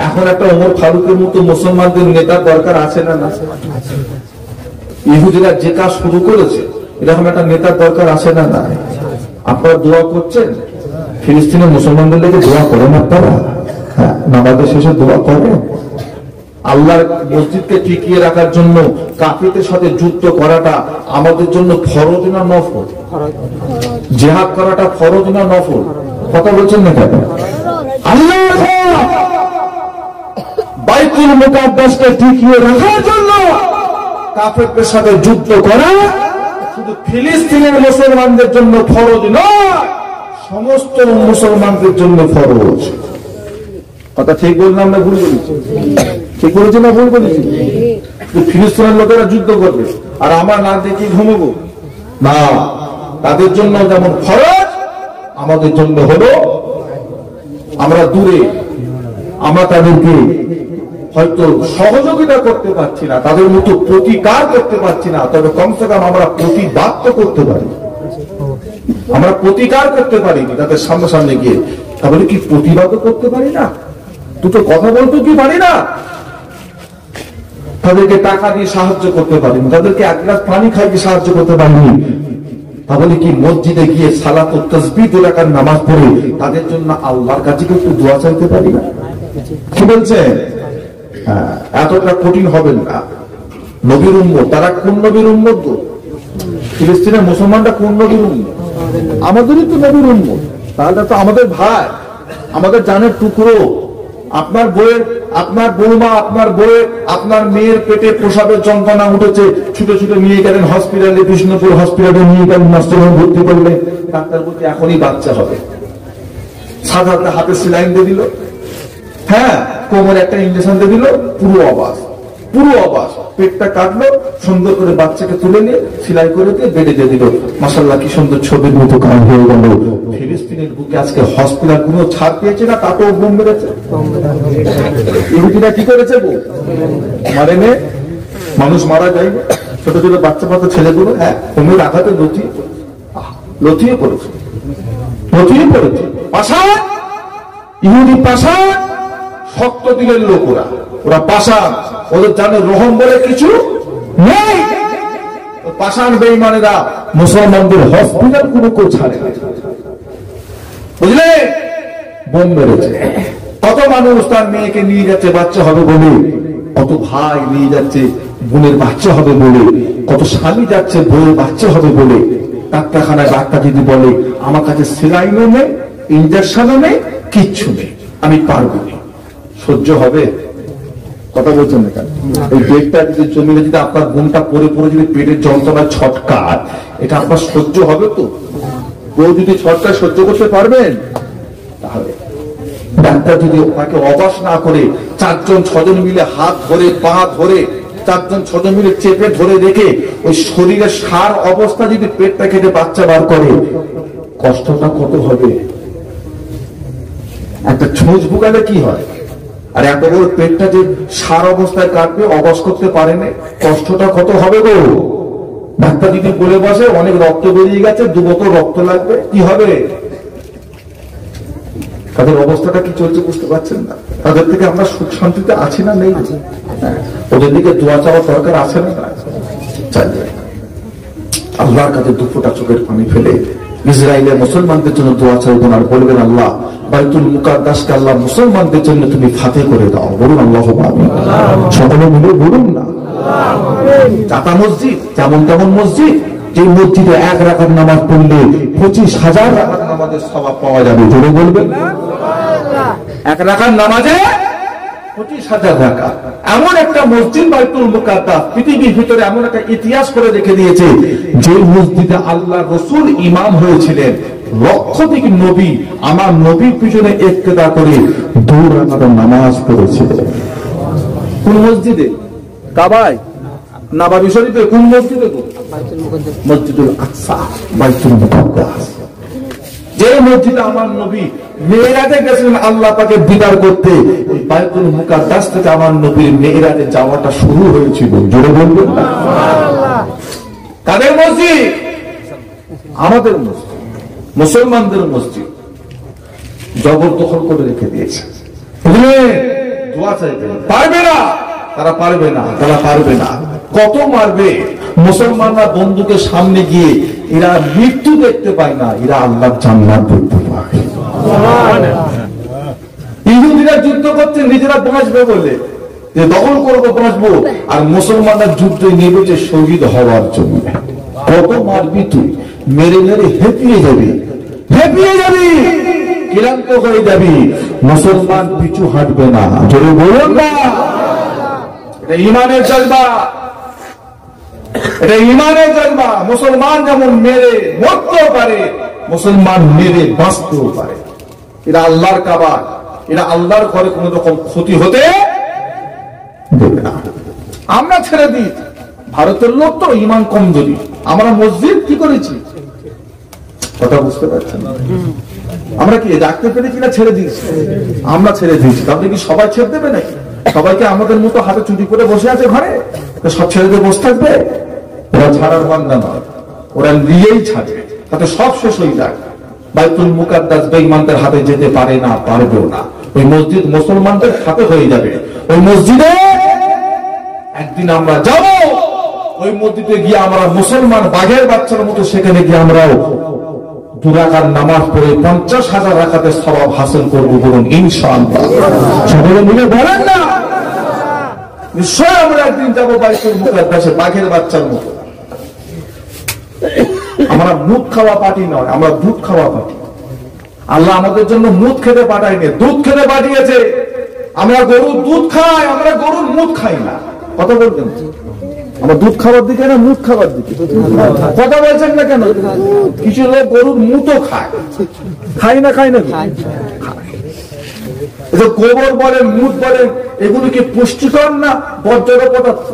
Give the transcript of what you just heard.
এখন একটা ওমর ফারুকের মতো মুসলমানদের নেতার দরকার আছে না? না, ইহুদিরা যে কাজ শুরু করেছে এরকম একটা নেতার দরকার আছে না? না। আপনারা দোয়া করছেন, ফিলিস্তিনের মুসলমানদের লেগে দোয়া করেন আপনারা? হ্যাঁ, নামাজের শেষে দোয়া করেন। আল্লাহর মসজিদকে টিকিয়ে রাখার জন্য কাফিরদের সাথে যুদ্ধ করাটা আমাদের জন্য ফরজ না নফল? জিহাদ করাটা ফরজ না নফল? কথা বলছেন না কেন? আল্লাহ বাইতুল মুকাদ্দাসকে টিকিয়ে রাখার জন্য কাফেরদের সাথে যুদ্ধ করা শুধু ফিলিস্তিনের মুসলমানদের জন্য ফরজ নয়, সমস্ত মুসলমানদের জন্য ফরজ। কথা ঠিক বললাম না ভুল বলেছি? ঠিক বলেছি না ভুল বলেছি? ফিলিস্তিনের লোকেরা যুদ্ধ করবে আর আমার না দেখে ঘুমবো না, তাদের জন্য যেমন ফরজ আমাদের জন্য হলো। আমরা দূরে, আমরা তাদেরকে হয়তো সহযোগিতা করতে পারছি না, তাদের মতো প্রতিকার করতে পারছি না, তবে কমসে কম আমরা প্রতিবাদ তো করতে পারি, আমরা প্রতিকার করতে পারি তাদের সামনে সামনে গিয়ে। তাহলে কি প্রতিবাদও করতে পারি না? দুটো কথা বলতে কি পারি না? তাদেরকে টাকা দিয়ে সাহায্য করতে পারিনি, তাদেরকে এক গ্লাস পানি খাইয়ে সাহায্য করতে পারিনি, তাহলে কি মসজিদে গিয়ে সালাত ও তাসবিহ রাকাত নামাজ পড়ে তাদের জন্য আল্লাহর কাছে একটু দোয়া চাইতে পারি না? কি বলছে? এতটা কঠিন হবেন না। নবীর উম্মত, তারা কোন নবীর উম্মত? ফিলিস্তিনের মুসলমানরা কোন নবীর উম্মত? আমাদেরই তো নবীর উম্মত। তাহলে তো আমাদের ভাই, আমাদের জানের টুকরো। আপনার বউয়ের, আপনার বৌমা, আপনার বউয়ের, আপনার মেয়ের পেটে প্রসাবের যন্ত্রণা উঠেছে, ছুটে ছুটে নিয়ে গেলেন হসপিটালে, বিষ্ণুপুর হসপিটালে নিয়ে গেলেন, নার্সিংহোমে ভর্তি করলেন। ডাক্তার বলতে এখনই বাচ্চা হবে। সাধারণত হাতে সেলাইন দিয়ে দিল, হ্যাঁ, কোমরে একটা ইঞ্জেকশন দিয়ে দিল, পুরো অবাস, পুরো অবাস। পেটটা কাটলো, সুন্দর করে বাচ্চাকে তুলে নিয়ে সেলাই করে দিয়ে বেডে দিয়ে দিল। মাশাআল্লাহ, কি সুন্দর ছবির মতো কাজ হয়ে গেল। ফিলিস্তিনের বুকে আজকে হসপিটাল গুলো ছাড় পেয়েছে না, তাতেও বোম মেরেছে। ইহুদিরা কি করেছে? মারেনে মানুষ মারা যায়, ছোট ছোট বাচ্চা বাচ্চা ছেলেগুলো, হ্যাঁ, বোমের আঘাতে লথিয়ে পড়েছে, লথিয়ে পড়েছে। পাশান, ইহুদি পাশান, শক্ত দিলের লোক ওরা, ওরা পাশান, ওদের জানে রহম বলে কিছু নেই। পাশান বেঈমানেরা মুসলমানদের হসপিটাল গুলো কেউ ছাড়ে না, বুঝলে? বোম মেরেছে। কত মানুষ তার মেয়েকে নিয়ে যাচ্ছে বাচ্চা হবে বলে, কত ভাই নিয়ে যাচ্ছে বোনের বাচ্চা হবে বলে, কত স্বামী যাচ্ছে বউয়ের বাচ্চা হবে বলে। ডাক্তারখানায় ডাক্তার যদি বলে আমার কাছে সেলাইনও নেই, ইঞ্জেকশনও নেই, কিচ্ছু নেই, আমি পারবো না, সহ্য হবে? কথা বলছেন না কেন? এই পেটটা যদি জমিলে যদি আপনার বোনটা পরে পরে যদি পেটের যন্ত্রণা ছটকায়, এটা আপনার সহ্য হবে তো? বউ যদি ছটকা সহ্য করতে পারবেন? তাহলে ডাক্তার যদি তাকে অবাস না করে 4 জন 6 জন মিলে হাত ধরে পা ধরে 4 জন 6 জন মিলে চেপে ধরে রেখে ওই শরীরের সার অবস্থা যদি পেটটা কেটে বাচ্চা বার করে, কষ্টটা কত হবে? একটা ছুঁচ বুকালে কি হয়, আর এত বড় পেটটা যে সার অবস্থায় কাটবে, অবাস করতে পারে না, কষ্টটা কত হবে গো? ডাক্তার যদি বলে বসে অনেক রক্ত বেরিয়ে গেছে, 2 বোতল রক্ত লাগবে, কি হবে? তাদের অবস্থাটা কি চলছে বুঝতে পারছেন না? তাদের থেকে আমরা সুখ শান্তিতে আছি না নেই? ওদের দিকে দোয়া চাওয়ার দরকার আছে না? আল্লাহর কাছে 2 ফোঁটা চোখের পানি ফেলে ইসরায়েলের মুসলমানদের জন্য দোয়া চাইবেন আর বলবেন, আল্লাহ বাইতুল মুকাদ্দাসকে আল্লাহ মুসলমানদের জন্য তুমি ফাতে করে দাও। বলুন আল্লাহুম্মা আমিন। সকলে মিলে বলুন না। জাতা মসজিদ যেমন তেমন মসজিদ, যে মসজিদে 1 রাকাত নামাজ পড়লে 25,000 রাকাত নামাজের সওয়াব পাওয়া যাবে। জোরে বলবেন। 1 রাকাত নামাজে 25,000 রাকাত। এমন একটা মসজিদ বাইতুল মুকাদ্দাস পৃথিবীর ভিতরে এমন একটা ইতিহাস করে রেখে দিয়েছে, যে মসজিদে আল্লাহ রাসূল ইমাম হয়েছিলেন, লক্ষাধিক নবী আমার নবীর পিছনে ইক্তেদা করে 2 রাকাত নামাজ পড়েছিলেন। কোন মসজিদে? কাবায়, নববী শরীফে। কোন মসজিদে? মসজিদুল আকসা, বাইতুল মুকাদ্দাস। যে মসজিদে আমার নবী মেরাজে গেছিলেন আল্লাহ পাকে দিদার করতে, ওই বাইতুল মুকাদ্দাস থেকে আমার নবীর মেরাজে যাওয়াটা শুরু হয়েছিল। জোরে বলবেন না? কাদের মসজিদ? আমাদের মসজিদ, মুসলমানদের মসজিদ জবরদখল করে রেখে দিয়েছে। দোয়া চাইবে, পারবে না, তারা পারবে না, তারা পারবে না। কত মারবে মুসলমানরা বন্দুকের সামনে গিয়ে, এরা মৃত্যু দেখতে পায় না, এরা আল্লাহর জান্নাত দেখতে পায়। ইহুদিরা যুদ্ধ করছে নিজেরা বাঁচবে বলে, যে দখল করবো বাঁচবো, আর মুসলমানরা যুদ্ধে নেমেছে শহীদ হওয়ার জন্য। কত মারবি তুই, মেরে মেরে হেঁপিয়ে যাবি, হেঁপিয়ে যাবি, ক্লান্ত হয়ে যাবি, মুসলমান পিছু হাঁটবে না। জোরে বলুন না, এটা ইমানের জলবা, এটা ইমানের জলবা। মুসলমান যেমন মেরে মরতেও পারে, মুসলমান মেরে বাঁচতেও পারে। এরা আল্লাহর কাবা, এরা আল্লাহর ঘরে কোন রকম ক্ষতি হতে দেবে না। আমরা ছেড়ে দিই, ভারতের লোক তো ইমান কমজোরি, আমরা মসজিদ কি করেছি, কথা বুঝতে পারছেন? আমরা কি রাখতে পেরেছি না ছেড়ে দিয়েছি? আমরা ছেড়ে দিয়েছি। তাহলে কি সবাই ছেড়ে দেবে নাকি? সবাইকে আমাদের মতো হাতে চুরি করে বসে আছে ঘরে, সব ছেড়ে দিয়ে বসে থাকবে? ওরা ছাড়ার বান্দা নয়, ওরা নিয়েই ছাড়বে, তাতে সব শেষ হয়ে যায়। বাইতুল মুকাদ্দাস বেঈমানদের হাতে যেতে পারে না, পারবেও না। ওই মসজিদ মুসলমানদের হাতে হয়ে যাবে। ওই মসজিদে একদিন আমরা যাব, ওই মসজিদে গিয়ে আমরা মুসলমান বাঘের বাচ্চার মতো সেখানে গিয়ে আমরাও 2 রাকাত নামাজ পড়ে 50,000 রাকাতের সওয়াব হাসিল করবো। বলুন ইনশাআল্লাহ। সকলে মিলে বলেন না, নিশ্চয় আমরা একদিন যাবো বাইতুল মুকাদ্দাসে বাঘের বাচ্চার মতো। আমরা মুদ খাওয়া পার্টি নয়, আমরা দুধ খাওয়া পার্টি। আল্লাহ আমাদের জন্য মুদ খেতে পাঠায়নি, দুধ খেতে পাঠিয়েছে। আমরা গরুর দুধ খাই, আমরা গরুর মুদ খাই না। কথা বলবেন, আমরা দুধ খাবার দিকে না মুদ খাবার দিকে? কথা বলছেন না কেন? কিছু লোক গরুর মুতও খায়, খাই না, খাই না, গোবর বলেন, মুদ বলেন, এগুলো কি পুষ্টিকর না বর্জ্য পদার্থ?